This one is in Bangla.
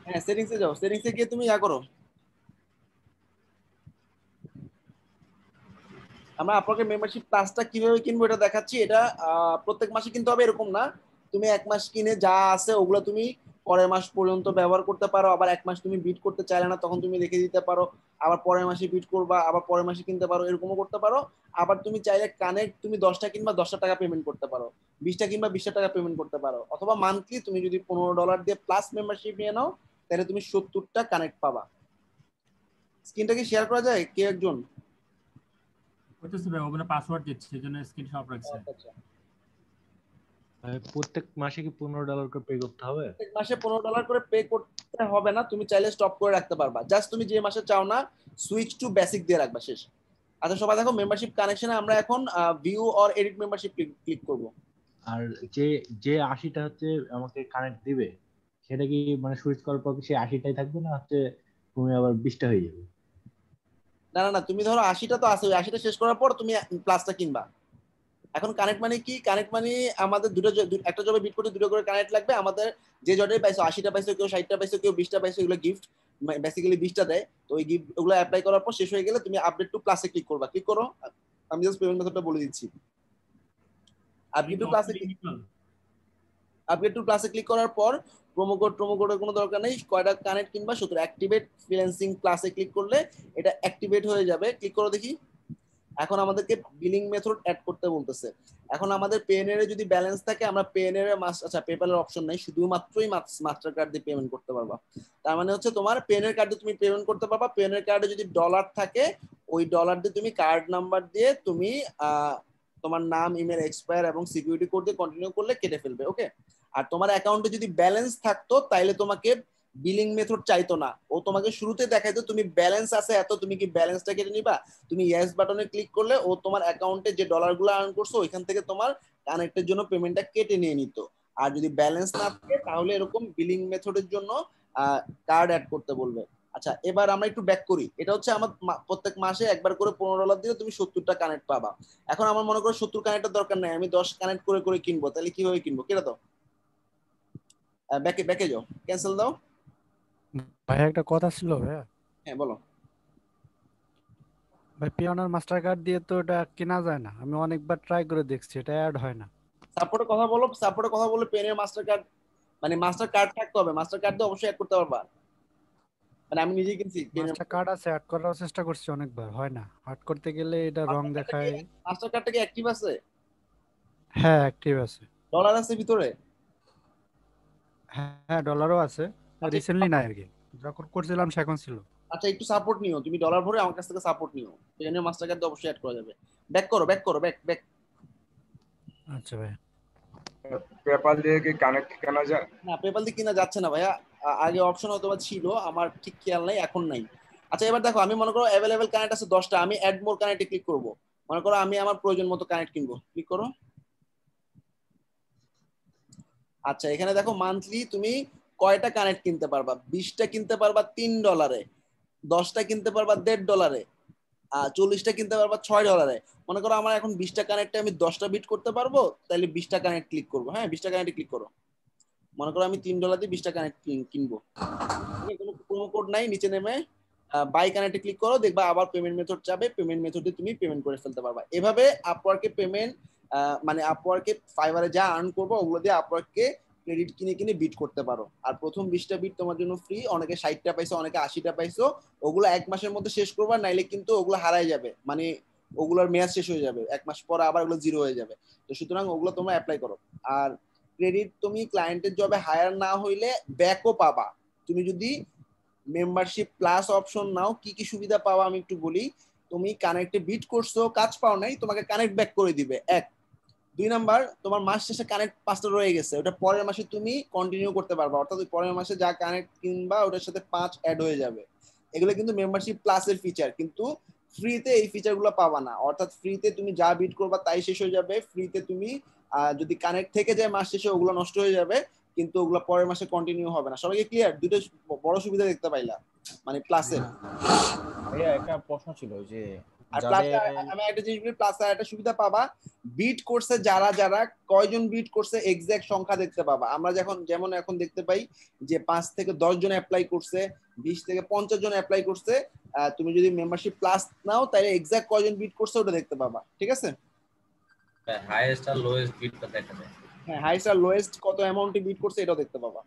হ্যাঁ সেটিংসে যাও, সেটিংসে গিয়ে তুমি ইয়া করো। আমরা আপনাকে মেম্বারশিপ প্লাসটা কিভাবে কিনবো এটা দেখাচ্ছি। এটা প্রত্যেক মাসে কিনতে হবে এরকম না। তুমি এক মাস কিনে যা আছে ওগুলো তুমি পরের মাস পর্যন্ত ব্যবহার করতে পারো। আবার এক মাস তুমি বিট করতে চাইলে না, তখন তুমি রেখে দিতে পারো। আবার পরের মাসে বিট করবা, আবার পরের মাসে কিনতে পারো, এরকমও করতে পারো। আবার তুমি চাইলে কানেক্ট তুমি 10টা কিনবা 10টা টাকা পেমেন্ট করতে পারো, 20টা কিনবা 20টা টাকা পেমেন্ট করতে পারো। অথবা মান্থলি তুমি যদি $15 দিয়ে প্লাস মেম্বারশিপ নিয়ে নাও, তাহলে তুমি 70টা কানেক্ট পাবা। স্ক্রিনটা কি শেয়ার করা যায় কেউ একজন? করতেছি ভাই, ওখানে পাসওয়ার্ড দিচ্ছে সেজন্য স্ক্রিনশট রাখছে। আচ্ছা আচ্ছা। প্রত্যেক মাসে কি $15 করে পে করতে হবে? প্রত্যেক মাসে $15 করে পে করতে হবে না, তুমি চাইলে স্টপ করে রাখতে পারবা। জাস্ট তুমি যে মাসে চাও না সুইচ টু বেসিক দিয়ে রাখবা, শেষ। আচ্ছা সবাই দেখো, মেম্বারশিপ কানেকশনে আমরা এখন view or edit membership click করব। আর যে যে 80টা হচ্ছে আমাকে কানেক্ট দিবে, সেটা কি মানে সুইচ করার পর কি সেই 80টাই থাকবে, না হচ্ছে তুমি আবার 20টা হয়ে যাবে? না না না, তুমি ধরো 80টা তো আছে, ওই 80টা শেষ করার পর তুমি প্লাসটা কিনবা। এখন কানেক্ট মানে কি? কানেক্ট মানে আমাদের একটা জবে বিট করতে দুটো করে কানেক্ট লাগবে। আমাদের যে জবে পাইছো 80টা পাইছো, কেউ 60টা পাইছো, কেউ 20টা পাইছো, এগুলো গিফট, বেসিক্যালি 20টা দেয়। তো ওই গিফট ওগুলো অ্যাপ্লাই করার পর শেষ হয়ে গেলে তুমি আপডেট টু প্লাসে ক্লিক করবা। ক্লিক করো, আমি জাস্ট পেমেন্ট মেথডটা বলে দিচ্ছি। আপডেট টু প্লাসে ক্লিক করার পর প্রোমো কোডের কোনো দরকার নেই। কয়টা কানেক্ট কিনবা 17 অ্যাক্টিভেট ফ্রিল্যান্সিং প্লাসে ক্লিক করলে এটা অ্যাক্টিভেট হয়ে যাবে। ক্লিক করো দেখি। এখন আমাদেরকে বিলিং মেথড অ্যাড করতে বলতেছে। এখন আমাদের পেএনআর এ যদি ব্যালেন্স থাকে, আমরা পেএনআর এ আচ্ছা পেপ্যালের অপশন নাই, শুধুমাত্রই মাস্টার কার্ড দিয়ে পেমেন্ট করতে পারবা। তার মানে হচ্ছে তোমার পেএনআর কার্ড দিয়ে তুমি পেমেন্ট করতে পারবা। পেএনআর কার্ডে যদি ডলার থাকে, ওই ডলার দিয়ে তুমি কার্ড নাম্বার দিয়ে তুমি তোমার নাম, ইমেল, এক্সপায়ার এবং সিকিউরিটি কোড দিয়ে কন্টিনিউ করলে কেটে ফেলবে। ওকে। আর তোমার অ্যাকাউন্টে যদি ব্যালেন্স থাকতো তাইলে তোমাকে বিলিং মেথড চাইতো না, ও তোমাকে শুরুতে দেখাইতো তুমি ব্যালেন্স আছে এত, তুমি কি ব্যালেন্সটা কেটে নিবা। তুমি ইয়েস বাটনে ক্লিক করলে ও তোমার অ্যাকাউন্টে যে ডলারগুলো আর্ন করছো ওইখান থেকে তোমার কানেক্টের জন্য পেমেন্টটা কেটে নিয়ে নিত। আর যদি ব্যালেন্স না থাকে তাহলে এরকম বিলিং মেথডের জন্য কার্ড অ্যাড করতে বলবে। আচ্ছা এবার আমরা একটু ব্যাক করি। এটা হচ্ছে আমার প্রত্যেক মাসে একবার করে $15 দিলে তুমি 70টা কানেক্ট পাবা। এখন আমার মনে করো 70 কানেক্টের দরকার নাই, আমি 10 কানেক্ট করে করে কিনবো, তাহলে কিভাবে কিনবো? কেটে দাও, ব্যাকে ব্যাকে যাও, ক্যান্সেল দাও। ভাই একটা কথা ছিল ভাইয়া। হ্যাঁ বলো। ভাই পিওনার মাস্টার কার্ড দিয়ে তো এটা কেনা যায় না, আমি অনেকবার ট্রাই করে দেখছি, এটা অ্যাড হয় না। সাপোর্টে কথা বলো, সাপোর্টে কথা বলে পেনের মাস্টার কার্ড, মানে মাস্টার কার্ড থাকতে হবে, মাস্টার কার্ড দিয়ে অবশ্যই অ্যাড করতে পারবা। মানে আমি নিজেই কিনছি পেনের মাস্টার কার্ড আছে, অ্যাড করার চেষ্টা করছি অনেকবার, হয় না। অ্যাড করতে গেলে এটা রং দেখায়। মাস্টার কার্ডটা কি অ্যাক্টিভ আছে? হ্যাঁ অ্যাক্টিভ আছে। ডলার আছে ভিতরে? হ্যাঁ ডলারও আছে, আচ্ছা রিসেন্টলি নাই আর কি, যখন করছিলাম সেখন ছিল। আচ্ছা একটু সাপোর্ট নিও, তুমি ডলার ভরে আমার কাছ থেকে সাপোর্ট নিও, পেনের মাস্টার কার্ড দিয়ে অবশ্যই অ্যাড করা যাবে। ব্যাক করো, ব্যাক করো, ব্যাক ব্যাক। আচ্ছা ভাই। পেপাল দিয়ে কি কানেক্ট কেনা যায়? না পেপাল দিয়ে কিনা যাচ্ছে না ভাইয়া। আগে অপশন হয়তো ছিল, আমার ঠিক খেয়াল নাই, এখন নাই। আচ্ছা এবার দেখো, আমি মনে করো অ্যাভেলেবেল কানেক্ট আছে 10টা, আমি অ্যাড মোর কানেক্টে ক্লিক করব। মনে করো আমি আমার প্রয়োজন মতো কানেক্ট কিনবো, ক্লিক করো। আচ্ছা এখানে দেখো মান্থলি তুমি কয়টা কানেক্ট কিনতে পারবা। 20টা কিনতে পারবা $3, 10টা কিনতে পারবা $1.5, 40টা কিনতে পারবা $6। মনে করো আমার এখন 20টা কানেক্টে আমি 10টা বিট করতে পারবো, তাহলে 20টা কানেক্ট ক্লিক করবো। হ্যাঁ 20টা কানেক্টে ক্লিক করো। মনে করো আমি $3 দিয়ে 20টা কানেক্ট কিনবো। কোনো প্রোমো কোড নাই, নিচে নেমে বাই কানেক্টে ক্লিক করো, দেখবা আবার পেমেন্ট মেথড চাবে, পেমেন্ট মেথডে তুমি পেমেন্ট করে ফেলতে পারবা। এভাবে আপওয়ার্কে পেমেন্ট, মানে আপওয়ার্কে ফাইবারে যা আর্ন করবো ওগুলো দিয়ে আপওয়ার্কে ক্রেডিট কিনে কিনে বিট করতে পারো। আর প্রথম 20টা বিট তোমার জন্য ফ্রি। অনেকে 60টা পাইছো, অনেকে 80টা পাইছো। ওগুলো এক মাসের মধ্যে শেষ করবা, নাইলে কিন্তু ওগুলো হারাই যাবে, মানে ওগুলোর মেয়াদ শেষ হয়ে যাবে, এক মাস পরে আবার ওগুলো জিরো হয়ে যাবে। তো সুতরাং ওগুলো তোমরা অ্যাপ্লাই করো। আর ক্রেডিট তুমি ক্লায়েন্টের জবে হায়ার না হইলে ব্যাকও পাবা। তুমি যদি মেম্বারশিপ প্লাস অপশন নাও, কি কি সুবিধা পাওয়া আমি একটু বলি। তুমি কানেক্টে বিট করছো, কাজ পাও নাই, তোমাকে কানেক্ট ব্যাক করে দিবে, এক। 2 নাম্বার, তোমার মাস শেষে কানেক্ট 5টা রয়ে গেছে, ওটা পরের মাসে তুমি কন্টিনিউ করতে পারবা, অর্থাৎ পরের মাসে যা কানেক্ট কিনবা ওটার সাথে 5 অ্যাড হয়ে যাবে। এগুলো কিন্তু মেম্বারশিপ প্লাসের ফিচার, কিন্তু ফ্রিতে এই ফিচার গুলো পাবা না। অর্থাৎ ফ্রিতে তুমি যা বিট করবা তাই শেষ হয়ে যাবে। ফ্রিতে তুমি যদি কানেক্ট থেকে যায় মাস শেষে, ওগুলো নষ্ট হয়ে যাবে, কিন্তু ওগুলো পরের মাসে কন্টিনিউ হবে না। সবাইকে ক্লিয়ার? দুটো বড় সুবিধা দেখতে পাইলা মানে প্লাসের। ভাইয়া একটা প্রশ্ন ছিল যে আর যাদের প্লাসে আমি একটা জিনিস বলি, প্লাসে একটা সুবিধা পাবা, বিট করছে যারা যারা কয়জন বিট করছে এক্সাক্ট সংখ্যা দেখতে পাবা। আমরা যেমন এখন দেখতে পাই যে 5 থেকে 10 জন অ্যাপ্লাই করছে, 20 থেকে 50 জন অ্যাপ্লাই করছে। তুমি যদি মেম্বারশিপ প্লাস নাও তাহলে এক্সাক্ট কয়জন বিট করছে ওটা দেখতে পাবা, ঠিক আছে? হাইয়েস্ট আর লোয়েস্ট বিটটা দেখা যায়। হ্যাঁ, হাইয়েস্ট আর লোয়েস্ট কত অ্যামাউন্টে বিট করছে এটাও দেখতে পাবা।